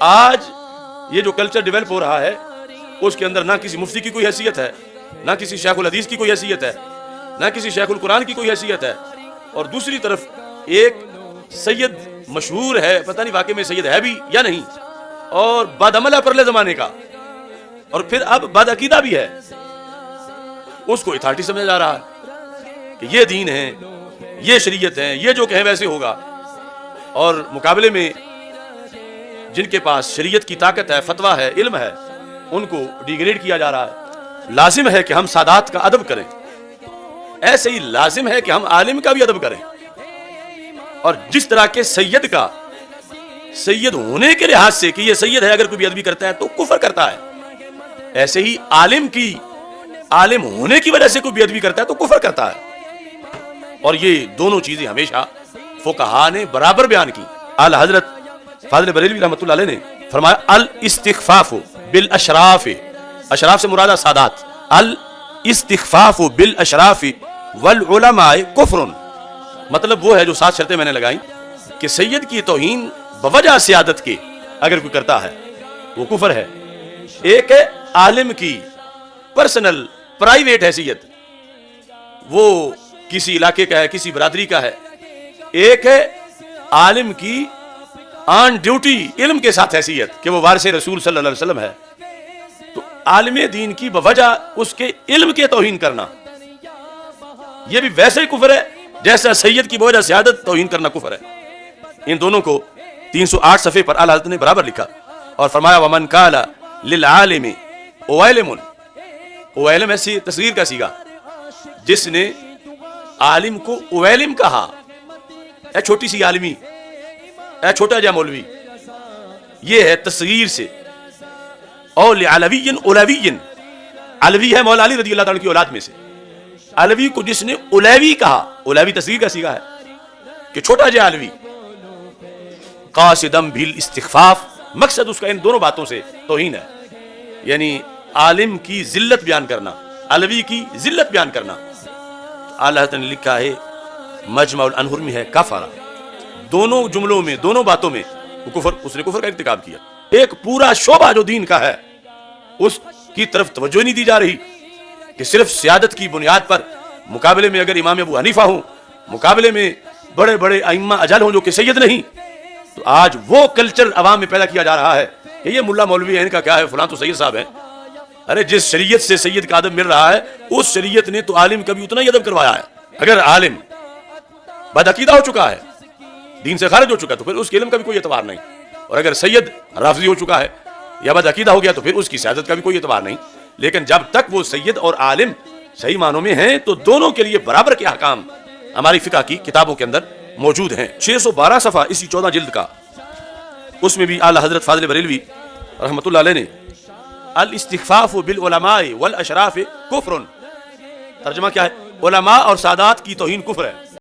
آج یہ جو کلچر ڈیولپ ہو رہا ہے اس کے اندر نہ کسی مفتی کی کوئی حیثیت ہے، نہ کسی شیخ الحدیث کی کوئی حیثیت ہے، نہ کسی شیخ القرآن کی کوئی حیثیت ہے، اور دوسری طرف ایک سید مشہور ہے، پتہ نہیں واقعی میں سید ہے بھی یا نہیں، اور بدعمل ہے پرلے زمانے کا، اور پھر اب بد عقیدہ بھی ہے، اس کو اتھارٹی سمجھا جا رہا ہے کہ یہ دین ہے، یہ شریعت ہے، یہ جو کہیں ویسے ہوگا، اور مقابلے میں جن کے پاس شریعت کی طاقت ہے، فتویٰ ہے، علم ہے، ان کو ڈیگریڈ کیا جا رہا ہے۔ لازم ہے کہ ہم سادات کا ادب کریں، ایسے ہی لازم ہے کہ ہم عالم کا بھی ادب کریں، اور جس طرح کے سید کا سید ہونے کے لحاظ سے کہ یہ سید ہے اگر کوئی بے ادبی کرتا ہے تو کفر کرتا ہے، ایسے ہی عالم کی عالم ہونے کی وجہ سے کوئی بے ادبی کرتا ہے تو کفر کرتا ہے، اور یہ دونوں چیزیں ہمیشہ فقہا نے برابر بیان کی۔ اعلی حضرت فاضل بریلوی رحمۃ اللہ علیہ نے فرمایا الاستخفاف بالاشراف، اشراف سے مراد سادات، الاستخفاف بالاشراف والعلماء کفر، مطلب وہ ہے جو 7 شرطیں میں نے لگائیں کہ سید کی توہین بوجہ سیادت کے اگر کوئی کرتا ہے وہ کفر ہے۔ ایک ہے عالم کی پرسنل پرائیویٹ حیثیت، وہ کسی علاقے کا ہے، کسی برادری کا ہے، ایک ہے عالم کی آن ڈیوٹی علم کے ساتھ حیثیت کہ وہ وارث رسول صلی اللہ علیہ وسلم ہے، تو عالم دین کی بوجہ اس کے علم کے توہین کرنا یہ بھی ویسے ہی کفر ہے جیسا سید کی بوجہ سیادت توہین کرنا کفر ہے۔ ان دونوں کو 308 صفحے پر اعلیٰ حضرت نے برابر لکھا اور فرمایا ومن قال للعالم اویلم، اویلم ایسی تصغیر کا سیگا، جس نے عالم کو اویلم کہا، اے چھوٹی سی عالمی، اے چھوٹا جا مولوی، یہ ہے تصغیر سے۔ اور لعلوی اولوی، علوی ہے مولا علی رضی اللہ تعالیٰ کی اولاد میں سے، علوی کو جس نے اولوی کہا، اولوی تصغیر کا سیگا ہے کہ چھوٹا جا علوی، قاصدم بالاستخفاف، مقصد اس کا ان دونوں باتوں سے توہین ہے، یعنی عالم کی ذلت بیان کرنا، علوی کی ذلت بیان کرنا۔ اعلیٰ حضرت نے لکھا ہے مجمع الانہر میں ہے کفر، دونوں جملوں میں، دونوں باتوں میں وہ کفر، اس نے کفر کا ارتکاب کیا۔ ایک پورا شعبہ جو دین کا ہے اس کی طرف توجہ نہیں دی جا رہی کہ صرف سیادت کی بنیاد پر مقابلے میں اگر امام ابو حنیفہ ہوں، مقابلے میں بڑے بڑے ائمہ اجل ہوں جو کہ سید نہیں، تو آج وہ کلچر عوام میں پیدا کیا جا رہا ہے کہ یہ ملا مولوی ہے، ان کا کیا ہے، فلاں تو سید صاحب ہیں۔ ارے جس شریعت سے سید کا ادب مل رہا ہے اس شریعت نے تو عالم کا بھی اتنا ہی ادب کروایا ہے۔ اگر عالم بدعقیدہ ہو چکا ہے، دین سے خارج ہو چکا ہے، تو پھر اس کے علم کا بھی کوئی اعتبار نہیں، اور اگر سید رافضی ہو چکا ہے یا بدعقیدہ ہو گیا تو پھر اس کی سیادت کا بھی کوئی اعتبار نہیں۔ لیکن جب تک وہ سید اور عالم صحیح معنوں میں ہیں تو دونوں کے لیے برابر کے احکام ہماری فقہ کی کتابوں کے اندر موجود ہیں۔ 612 صفحہ اسی 14 جلد کا، اس میں بھی اعلیٰ حضرت فاضل بریلوی رحمۃ اللہ علیہ نے الاستخفاف بالعلماء والاشراف کفر، ترجمہ کیا ہے، علماء اور سادات کی توہین کفر ہے۔